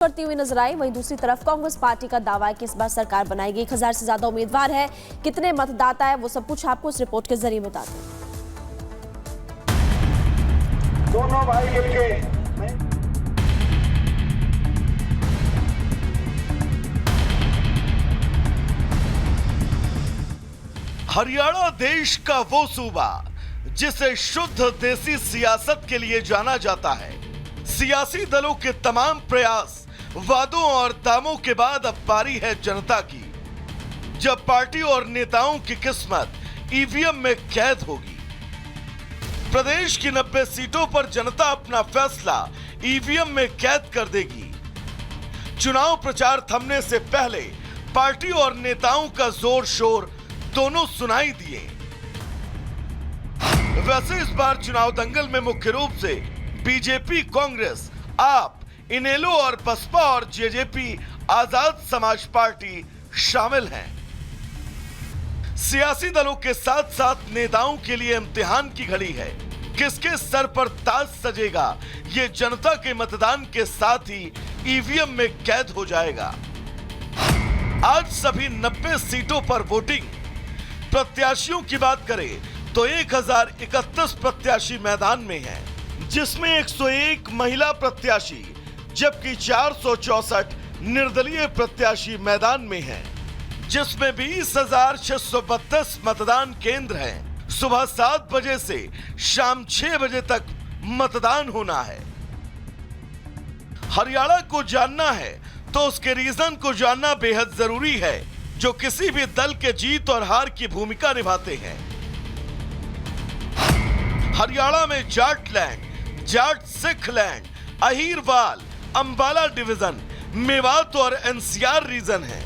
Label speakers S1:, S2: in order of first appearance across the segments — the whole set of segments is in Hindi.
S1: करती हुई नजर आई। वहीं दूसरी तरफ कांग्रेस पार्टी का दावा है कि इस बार सरकार बनाएगी। 1000 से ज्यादा उम्मीदवार है। कितने मतदाता है वो सब कुछ आपको इस रिपोर्ट के जरिए बताते हैं।
S2: दोनों भाई मिलके
S3: हरियाणा देश का वो सूबा जिसे शुद्ध देसी सियासत के लिए जाना जाता है। सियासी दलों के तमाम प्रयास, वादों और दामों के बाद अब बारी है जनता की, जब पार्टी और नेताओं की किस्मत ईवीएम में कैद होगी। प्रदेश की 90 सीटों पर जनता अपना फैसला ईवीएम में कैद कर देगी। चुनाव प्रचार थमने से पहले पार्टी और नेताओं का जोर शोर दोनों सुनाई दिए। वैसे इस बार चुनाव दंगल में मुख्य रूप से बीजेपी, कांग्रेस, आप, इनेलो और बसपा और जेजेपी आजाद समाज पार्टी शामिल हैं। सियासी दलों के साथ साथ नेताओं के लिए इम्तिहान की घड़ी है। किसके सर पर ताज सजेगा, ये जनता के मतदान के साथ ही ईवीएम में कैद हो जाएगा। आज सभी 90 सीटों पर वोटिंग। प्रत्याशियों की बात करें तो 1031 प्रत्याशी मैदान में हैं, जिसमें 101 महिला प्रत्याशी जबकि 464 निर्दलीय प्रत्याशी मैदान में हैं, जिसमें 20,632 मतदान केंद्र हैं। सुबह 7 बजे से शाम 6 बजे तक मतदान होना है। हरियाणा को जानना है तो उसके रीजन को जानना बेहद जरूरी है, जो किसी भी दल के जीत और हार की भूमिका निभाते हैं। हरियाणा में जाटलैंड, जाट सिख लैंड, अहीरवाल, अंबाला डिवीजन, मेवात और एनसीआर रीजन है।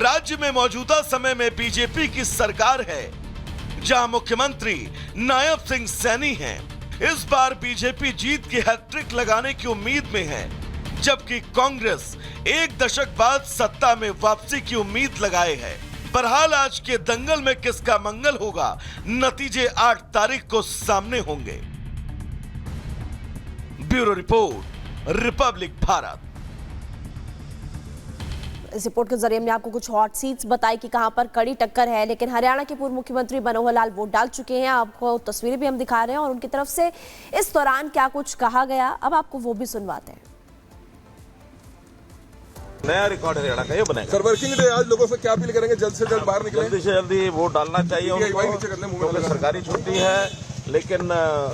S3: राज्य में मौजूदा समय में बीजेपी की सरकार है, जहां मुख्यमंत्री नायब सिंह सैनी हैं। इस बार बीजेपी जीत की हैट्रिक लगाने की उम्मीद में है, जबकि कांग्रेस एक दशक बाद सत्ता में वापसी की उम्मीद लगाए है। बहरहाल आज के दंगल में किसका मंगल होगा, नतीजे 8 तारीख को सामने होंगे। Bureau report, Republic Bharat.
S1: इस रिपोर्ट के जरिए हमने आपको कुछ हॉट सीट्स बताई कि कहां पर कड़ी टक्कर है, लेकिन हरियाणा के पूर्व मुख्यमंत्री मनोहर लाल वोट डाल चुके हैं। आपको तस्वीरें भी हम दिखा रहे हैं और उनकी तरफ से इस दौरान क्या कुछ कहा गया, अब आपको वो भी सुनवाते हैं।
S4: नया रिकॉर्ड हरियाणा का ये बनेगा।
S5: सर, वर्किंग डे आज लोगों से क्या अपील करेंगे, जल्द से जल्द बाहर निकलें?
S4: जल्दी से जल्दी वोट डालना चाहिए उनको, क्योंकि सरकारी छुट्टी है। लेकिन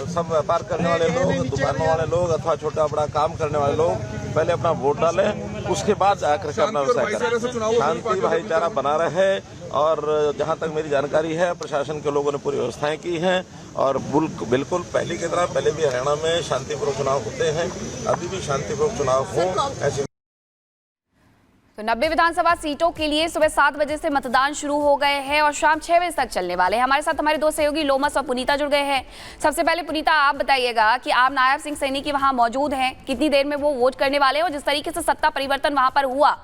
S4: सब व्यापार करने वाले लोग, दुकानों वाले लोग अथवा छोटा बड़ा काम करने वाले लोग पहले अपना वोट डालें, उसके बाद जाकर के अपना व्यवसाय करें। शांति भाईचारा बना रहे। और जहां तक मेरी जानकारी है, प्रशासन के लोगों ने पूरी व्यवस्थाएं की हैं और बिल्कुल पहले की तरह, पहले भी हरियाणा में शांतिपूर्वक चुनाव होते हैं, अभी भी शांतिपूर्वक चुनाव हो ऐसी।
S6: तो 90 विधानसभा सीटों के लिए सुबह 7 बजे से मतदान शुरू हो गए हैं और शाम 6 बजे तक चलने वाले हैं। हमारे साथ हमारे दो सहयोगी लोमस और पुनीता जुड़ गए हैं। सबसे पहले पुनीता, आप बताइएगा कि आप नायब सिंह सैनी की वहां मौजूद हैं, कितनी देर में वो वोट करने वाले हैं और जिस तरीके से सत्ता परिवर्तन वहां पर हुआ,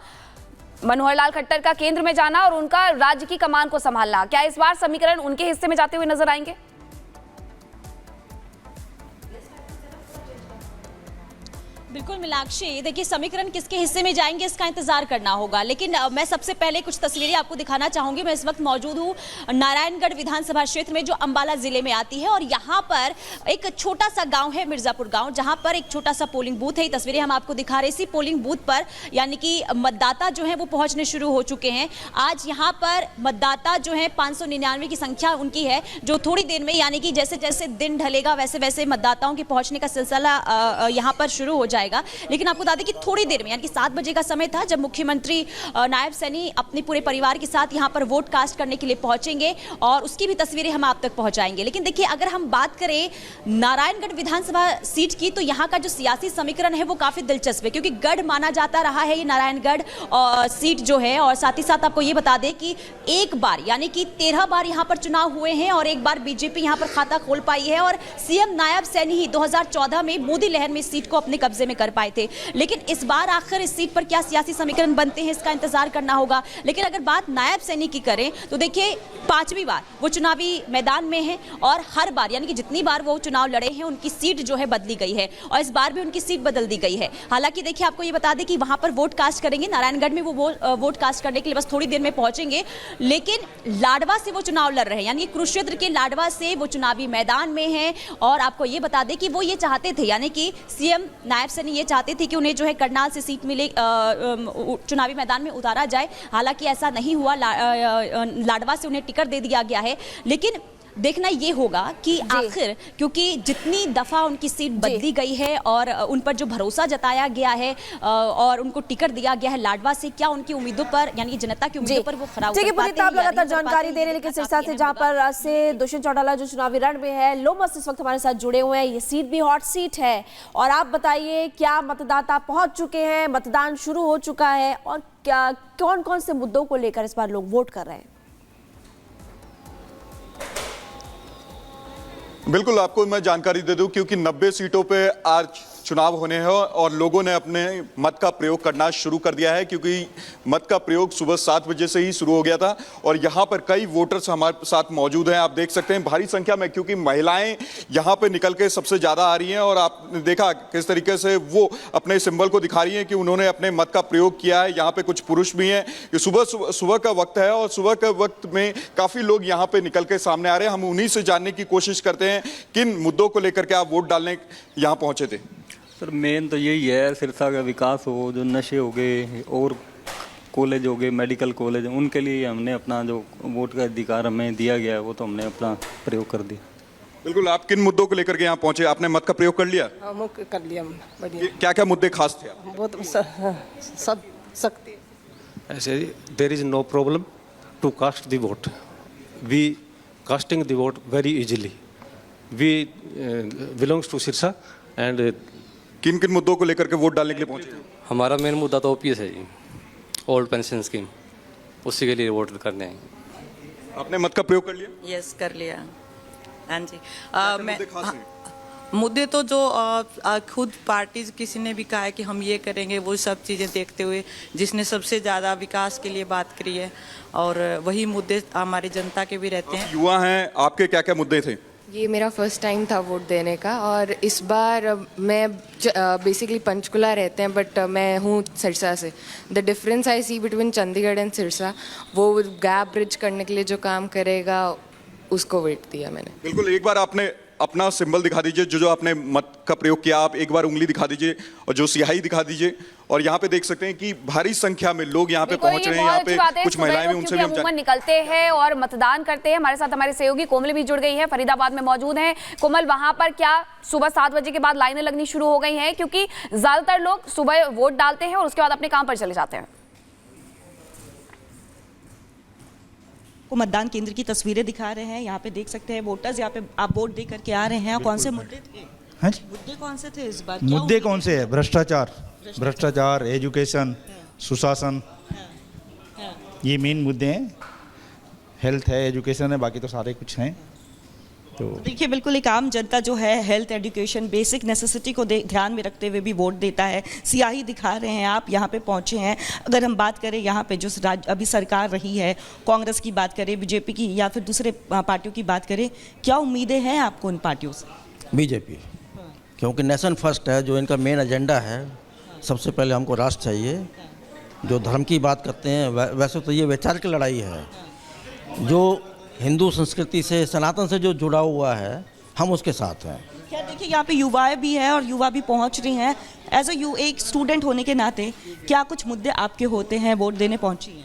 S6: मनोहर लाल खट्टर का केंद्र में जाना और उनका राज्य की कमान को संभालना, क्या इस बार समीकरण उनके हिस्से में जाते हुए नजर आएंगे?
S7: बिल्कुल मीनाक्षी, देखिए समीकरण किसके हिस्से में जाएंगे इसका इंतजार करना होगा, लेकिन मैं सबसे पहले कुछ तस्वीरें आपको दिखाना चाहूंगी। मैं इस वक्त मौजूद हूँ नारायणगढ़ विधानसभा क्षेत्र में, जो अंबाला जिले में आती है, और यहाँ पर एक छोटा सा गांव है मिर्जापुर गांव, जहाँ पर एक छोटा सा पोलिंग बूथ है। ये तस्वीरें हम आपको दिखा रहे। इसी पोलिंग बूथ पर यानी कि मतदाता जो है वो पहुंचने शुरू हो चुके हैं। आज यहाँ पर मतदाता जो है 599 की संख्या उनकी है, जो थोड़ी देर में यानी कि जैसे जैसे दिन ढलेगा वैसे वैसे मतदाताओं के पहुंचने का सिलसिला यहाँ पर शुरू हो जाएगा। लेकिन आपको बता दें कि थोड़ी देर में यानी कि 7 बजे का समय था जब मुख्यमंत्री नायब सैनी अपने पूरे परिवार के साथ यहां पर वोट कास्ट करने के लिए पहुंचेंगे और उसकी भी तस्वीरें हम आप तक पहुंचाएंगे। लेकिन देखिए, अगर हम बात करें नारायणगढ़ विधानसभा सीट की, तो यहां का जो सियासी समीकरण है वो काफी दिलचस्प है, क्योंकि गढ़ माना जाता रहा है ये नारायणगढ़ सीट जो है। और साथ ही साथ आपको ये बता दें कि एक बार यानी कि 13 बार यहां पर चुनाव हुए हैं और एक बार बीजेपी यहां पर खाता खोल पाई है और सीएम नायब सैनी ही 2014 में मोदी लहर में सीट को अपने कब्जे में कर पाए थे। लेकिन इस बार आखिर इस सीट पर क्या सियासी समीकरण बनते हैं, इसका इंतजार करना होगा। लेकिन अगर बात नायब सैनी की करें तो देखिए 5वीं बार वो चुनावी मैदान में है और हर बार यानी कि जितनी बार वो चुनाव लड़े हैं उनकी सीट जो है बदली गई है और इस बार भी उनकी सीट बदल दी गई है। हालांकि देखिए आपको ये बता दें कि वहां पर वोट कास्ट करेंगे, नारायणगढ़ में वो वोट कास्ट करने के लिए बस थोड़ी देर में पहुंचेंगे। लेकिन लाडवा से वो चुनाव लड़ रहे हैं, यानी कुरुक्षेत्र के लाडवा से वो चुनावी मैदान में हैं और आपको ये बता दें कि वो ये चाहते थे, यानी कि सीएम नायब सैनी ये चाहते थे कि उन्हें जो है करनाल से सीट मिले, चुनावी मैदान में उतारा जाए। हालांकि ऐसा नहीं हुआ, लाडवा से उन्हें टिकट दे दिया गया है। लेकिन देखना ये होगा कि आखिर क्योंकि जितनी दफा उनकी सीट बदली गई है और उन पर जो भरोसा जताया गया है और उनको टिकट दिया गया है लाडवा से, क्या उनकी उम्मीदों पर यानी कि जनता की उम्मीदों पर वो खरा उतर पाते हैं।
S1: लगातार जानकारी दे रहे हैं, लेकिन सिरसा से जहां पर से दुष्यंत चौटाला जो चुनावी रण में है, लोमस इस वक्त हमारे साथ जुड़े हुए हैं। ये सीट भी हॉट सीट है और आप बताइए क्या मतदाता पहुंच चुके हैं, मतदान शुरू हो चुका है और क्या कौन कौन से मुद्दों को लेकर इस बार लोग वोट कर रहे हैं?
S8: बिल्कुल, आपको मैं जानकारी दे दूं क्योंकि 90 सीटों पे आज चुनाव होने हैं और लोगों ने अपने मत का प्रयोग करना शुरू कर दिया है क्योंकि मत का प्रयोग सुबह 7 बजे से ही शुरू हो गया था और यहाँ पर कई वोटर्स हमारे साथ मौजूद हैं। आप देख सकते हैं भारी संख्या में, क्योंकि महिलाएं यहाँ पे निकल के सबसे ज़्यादा आ रही हैं और आपने देखा किस तरीके से वो अपने सिंबल को दिखा रही हैं कि उन्होंने अपने मत का प्रयोग किया है। यहाँ पे कुछ पुरुष भी हैं। ये सुबह का वक्त है और सुबह के वक्त में काफ़ी लोग यहाँ पे निकल के सामने आ रहे हैं। हम उन्हीं से जानने की कोशिश करते हैं किन मुद्दों को लेकर के आप वोट डालने यहाँ पहुँचे थे।
S9: सर मेन तो यही है, सिरसा का विकास हो, जो नशे हो गए और कॉलेज हो गए, मेडिकल कॉलेज, उनके लिए हमने अपना जो वोट का अधिकार हमें दिया गया है वो तो हमने अपना प्रयोग कर दिया।
S8: बिल्कुल, आप किन मुद्दों को लेकर के यहाँ पहुँचे? आपने मत का प्रयोग कर लिया?
S10: हाँ, कर लिया। बढ़िया।
S8: क्या क्या मुद्दे खास थे?
S10: बहुत सब सकते
S11: ऐसे there is no problem to cast the vote, we casting the vote very easily, we belongs to Sirsa and
S8: किन किन मुद्दों को लेकर के वोट डालने के लिए पहुंचे?
S12: हमारा मेन मुद्दा तो ओपीएस है जी, ओल्ड पेंशन स्कीम, उसी के लिए वोट करने हैं।
S8: आपने मत का प्रयोग कर लिया?
S13: यस, कर लिया। हाँ जी।
S10: मुद्दे तो जो खुद पार्टी किसी ने भी कहा है कि हम ये करेंगे, वो सब चीज़ें देखते हुए जिसने सबसे ज़्यादा विकास के लिए बात करी है और वही मुद्दे हमारी जनता के भी रहते हैं।
S8: युवा हैं, आपके क्या क्या मुद्दे थे?
S14: ये मेरा फर्स्ट टाइम था वोट देने का और इस बार मैं बेसिकली पंचकुला रहते हैं बट मैं हूँ सिरसा से। The difference I see between Chandigarh and Sirsa, वो गैप ब्रिज करने के लिए जो काम करेगा उसको वेट दिया मैंने।
S8: बिल्कुल, एक बार आपने अपना सिंबल दिखा दीजिए, जो आपने मत का प्रयोग किया, आप एक बार उंगली दिखा दीजिए और जो स्याही दिखा दीजिए। और यहाँ पे देख सकते हैं कि भारी संख्या में लोग यहाँ पे पहुंच रहे हैं। यहाँ पे कुछ महिलाएं भी, उनसे भी हम
S6: निकलते हैं और मतदान करते हैं। हमारे साथ हमारे सहयोगी कोमल भी जुड़ गई है, फरीदाबाद में मौजूद हैं। कोमल, वहां पर क्या सुबह 7 बजे के बाद लाइनें लगनी शुरू हो गई हैं? क्योंकि ज्यादातर लोग सुबह वोट डालते हैं और उसके बाद अपने काम पर चले जाते हैं।
S7: को मतदान केंद्र की तस्वीरें दिखा रहे हैं, यहाँ पे देख सकते हैं वोटर्स यहाँ पे आप वोट दे करके आ रहे हैं। कौन से मुद्दे थे?
S15: हाँ,
S7: मुद्दे कौन से थे इस बार?
S15: मुद्दे कौन से है? भ्रष्टाचार, एजुकेशन, सुशासन, ये मेन मुद्दे हैं। हेल्थ है, एजुकेशन है, बाकी तो सारे कुछ हैं। तो
S7: देखिए बिल्कुल एक आम जनता जो है हेल्थ, एजुकेशन, बेसिक नेसेसिटी को ध्यान में रखते हुए भी वोट देता है। सियाही दिखा रहे हैं आप, यहाँ पे पहुँचे हैं। अगर हम बात करें यहाँ पे जो अभी सरकार रही है, कांग्रेस की बात करें, बीजेपी की या फिर दूसरे पार्टियों की बात करें, क्या उम्मीदें हैं आपको उन पार्टियों से?
S16: बीजेपी, क्योंकि नेशन फर्स्ट है जो इनका मेन एजेंडा है। सबसे पहले हमको राष्ट्र चाहिए। जो धर्म की बात करते हैं वैसे तो ये वैचारिक लड़ाई है। जो हिंदू संस्कृति से, सनातन से जो जुड़ा हुआ है, हम उसके साथ हैं।
S7: क्या देखिए यहाँ पे युवाएं भी हैं और युवा भी पहुँच रही हैं। एज एक स्टूडेंट होने के नाते क्या कुछ मुद्दे आपके होते हैं वोट देने पहुँची हैं?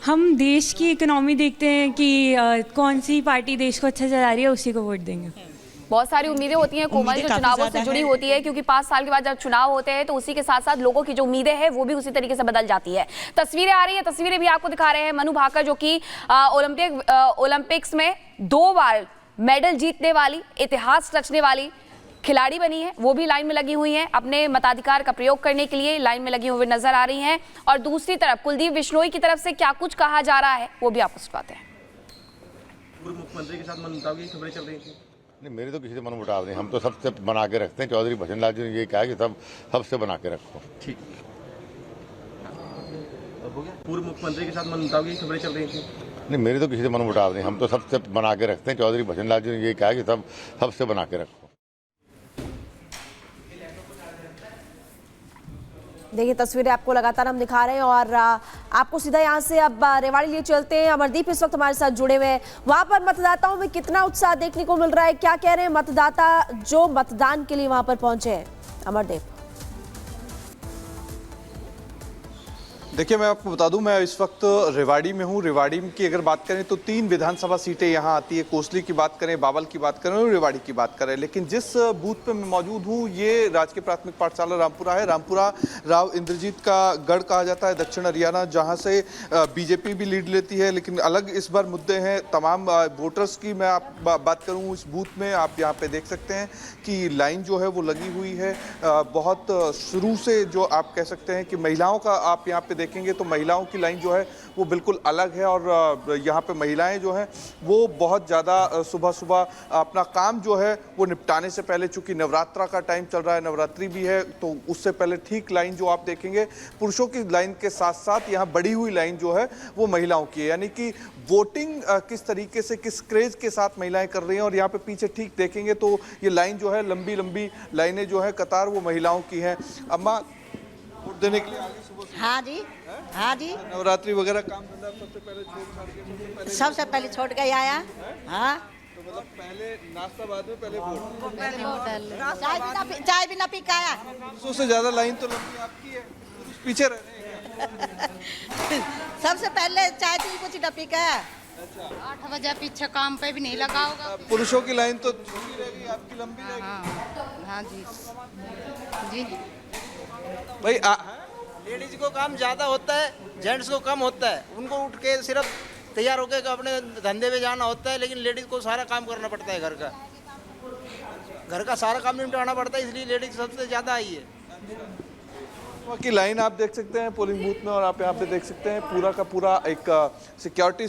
S17: हम देश की इकोनॉमी देखते हैं कि कौन सी पार्टी देश को अच्छा चला रही है, उसी को वोट देंगे।
S6: बहुत सारी उम्मीदें होती हैं कोमल, जो चुनावों से जुड़ी होती है, क्योंकि 5 साल के बाद जब चुनाव होते हैं तो उसी के साथ साथ लोगों की जो उम्मीदें हैं वो भी उसी तरीके से बदल जाती है। तस्वीरें आ रही है, तस्वीरें भी आपको दिखा रहे हैं। मनु भाकर जो कि ओलंपिक्स में 2 बार मेडल जीतने वाली, इतिहास रचने वाली खिलाड़ी बनी है, वो भी लाइन में लगी हुई हैं, अपने मताधिकार का प्रयोग करने के लिए लाइन में लगी हुई नजर आ रही हैं। और दूसरी तरफ कुलदीप बिश्नोई की तरफ से क्या कुछ कहा जा रहा है वो भी आपको सुनाते हैं।
S18: पूर्व मुख्यमंत्री के साथ मनमुटाव की खबरें चल रही थी। नहीं, मेरी तो किसी से मन मुटाव नहीं, हम तो सबसे बना के रखते हैं। चौधरी भजन लाल जी ने ये कहा कि सबसे बना के रखो।
S19: ठीक हो गया। पूर्व मुख्यमंत्री के साथ मन मुटाव की खबरें चल रही थी।
S18: नहीं, मेरी तो किसी से मन मुटाव नहीं, हम तो सबसे बना के रखते हैं। चौधरी भजन लाल जी ने ये कहा कि सबसे बना के रखो।
S1: देखिए तस्वीरें आपको लगातार हम दिखा रहे हैं और आपको सीधा यहाँ से अब रेवाड़ी लिए चलते हैं। अमरदीप इस वक्त हमारे साथ जुड़े हुए हैं। वहां पर मतदाताओं में कितना उत्साह देखने को मिल रहा है, क्या कह रहे हैं मतदाता जो मतदान के लिए वहां पर पहुंचे हैं? अमरदीप,
S8: देखिए मैं आपको बता दूं, मैं इस वक्त रेवाड़ी में हूं। रेवाड़ी की अगर बात करें तो 3 विधानसभा सीटें यहां आती है। कोसली की बात करें, बावल की बात करें और रेवाड़ी की बात करें। लेकिन जिस बूथ पे मैं मौजूद हूं ये राजकीय प्राथमिक पाठशाला रामपुरा है। रामपुरा राव इंद्रजीत का गढ़ कहा जाता है, दक्षिण हरियाणा, जहां से बीजेपी भी लीड लेती है। लेकिन अलग इस बार मुद्दे हैं तमाम वोटर्स की। मैं आप बात करूँ इस बूथ में, आप यहाँ पे देख सकते हैं कि लाइन जो है वो लगी हुई है। बहुत शुरू से जो आप कह सकते हैं कि महिलाओं का आप यहाँ पे देखेंगे तो महिलाओं की लाइन जो है वो बिल्कुल अलग है। और यहाँ पे महिलाएं जो हैं वो बहुत ज़्यादा सुबह सुबह अपना काम जो है वो निपटाने से पहले, चूंकि नवरात्रा का टाइम चल रहा है, नवरात्रि भी है, तो उससे पहले ठीक लाइन जो आप देखेंगे पुरुषों की लाइन के साथ साथ यहाँ बढ़ी हुई लाइन जो है वो महिलाओं की है। यानी कि वोटिंग किस तरीके से, किस क्रेज के साथ महिलाएं कर रही हैं। और यहाँ पे पीछे ठीक देखेंगे तो ये लाइन जो है, लंबी लंबी लाइनें जो है कतार, वो महिलाओं की हैं। अम्मा, वोट देने के लिए आगे सुबह?
S20: हाँ जी, हाँ जी।
S8: नवरात्रि वगैरह काम धंधा सबसे पहले छोड़ के आया।
S20: हाँ,
S8: तो मतलब पहले नाश्ता, बाद में पहले वोट।
S20: चाय भी ना पी के आया।
S8: पुरुषों से ज्यादा लाइन तो लंबी आपकी है, पुरुष पीछे रह रहे हैं।
S20: सबसे पहले चाय पी कुछ ना पी के आया।
S21: 8 बजे पीछे काम पे भी नहीं लगा होगा।
S8: पुरुषों की लाइन तो छोटी रहेगी, आपकी लंबी रहेगी।
S21: हाँ जी जी
S8: भाई
S22: लेडीज को काम ज्यादा होता है, जेंट्स को कम होता है। उनको उठ के सिर्फ तैयार होकर अपने धंधे में जाना होता है, लेकिन लेडीज को सारा काम करना पड़ता है। घर का सारा काम निपटाना पड़ता है, इसलिए लेडीज सबसे ज्यादा आई है।
S8: की लाइन आप देख सकते हैं पोलिंग बूथ में, और आप यहाँ पे देख सकते हैं पूरा का पूरा एक सिक्योरिटी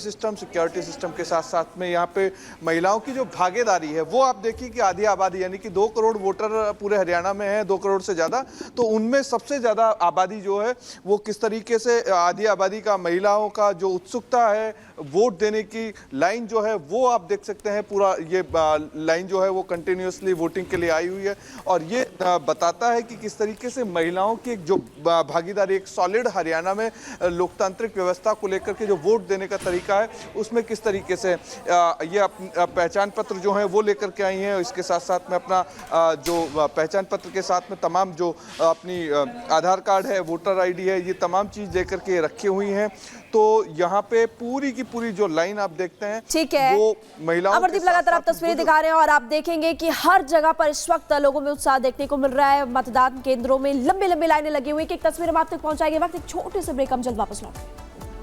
S8: सिस्टम के साथ साथ में यहाँ पे महिलाओं की जो भागीदारी है वो आप देखिए कि आधी आबादी, यानी कि 2 करोड़ वोटर पूरे हरियाणा में है, 2 करोड़ से ज़्यादा, तो उनमें सबसे ज़्यादा आबादी जो है वो किस तरीके से आधी आबादी का, महिलाओं का जो उत्सुकता है वोट देने की लाइन जो है वो आप देख सकते हैं। पूरा ये लाइन जो है वो कंटिन्यूसली वोटिंग के लिए आई हुई है, और ये बताता है कि किस तरीके से महिलाओं की एक जो भागीदारी, एक सॉलिड हरियाणा में लोकतांत्रिक व्यवस्था को लेकर के जो वोट देने का तरीका है उसमें किस तरीके से ये पहचान पत्र जो है वो लेकर के आई हैं। इसके साथ साथ में अपना जो पहचान पत्र के साथ में तमाम जो अपनी आधार कार्ड है, वोटर आईडी है, ये तमाम चीज लेकर के रखी हुई हैं। तो यहाँ पे पूरी की पूरी जो लाइन आप देखते हैं,
S1: ठीक है,
S8: वो महिलाओं।
S1: अमरदीप लगातार आप तस्वीरें दिखा रहे हैं और आप देखेंगे कि हर जगह पर इस वक्त लोगों में उत्साह देखने को मिल रहा है। मतदान केंद्रों में लंबी लंबी लाइनें लगी हुई। एक तस्वीर हम आप तक पहुंचाएंगे। वक्त एक छोटे से ब्रेक, हम जल्द वापस लौटेंगे।